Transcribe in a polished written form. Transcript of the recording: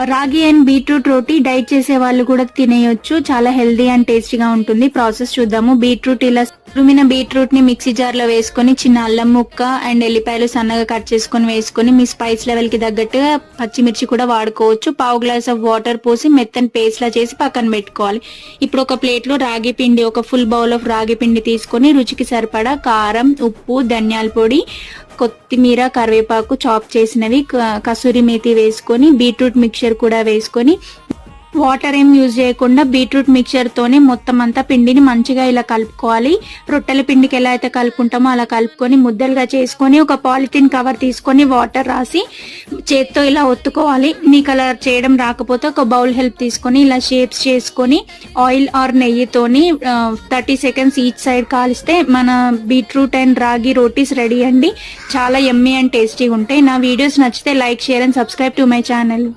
రాగి and beetroot roti diet చేసే వాళ్ళు కూడా తినేయొచ్చు. చాలా హెల్దీ అండ్ టేస్టీగా ఉంటుంది. ప్రాసెస్ చూద్దాము. బీట్రూట్ ఇలా తురిమిన బీట్రూట్ ని మిక్సీ జార్ లో వేసుకొని చిన్న అల్లం ముక్క అండ్ ఎల్లిపాయలు సన్నగా కట్ చేసుకొని వేసుకొని మీ స్పైస్ లెవెల్ కి తగ్గట్టుగా పచ్చిమిర్చి కూడా వాడుకోవచ్చు. పావు గ్లాస్ ఆఫ్ వాటర్ పోసి మెత్తని పేస్ట్ లా చేసి పక్కన పెట్టుకోవాలి. ఇప్పుడు ఒక ప్లేట్ లో రాగి పిండి, ఒక ఫుల్ బౌల్ ఆఫ్ రాగి పిండి తీసుకొని రుచికి సరిపడా కారం, ఉప్పు, ధనియాల పొడి, కొత్తిమీర, కరివేపాకు చాప్ చేసినవి, కసూరి మేతి వేసుకొని బీట్రూట్ మిక్చర్ కూడా వేసుకొని వాటర్ ఏం యూజ్ చేయకుండా బీట్రూట్ మిక్చర్ తోనే మొత్తం అంతా పిండిని మంచిగా ఇలా కలుపుకోవాలి. రొట్టెల పిండికి ఎలా అయితే కలుపుకుంటామో అలా కలుపుకొని ముద్దలుగా చేసుకొని ఒక పాలిథిన్ కవర్ తీసుకొని వాటర్ రాసి చేత్తో ఇలా ఒత్తుకోవాలి. మీకు అలా చేయడం రాకపోతే ఒక బౌల్ హెల్ప్ తీసుకొని ఇలా షేప్స్ చేసుకొని ఆయిల్ ఆర్ నెయ్యితోని 30 seconds ఈచ్ సైడ్ కాలిస్తే మన బీట్రూట్ అండ్ రాగి రోటీస్ రెడీ అండి. చాలా యమ్మీ అండ్ టేస్టీగా ఉంటాయి. నా వీడియోస్ నచ్చితే like, share and subscribe to my channel.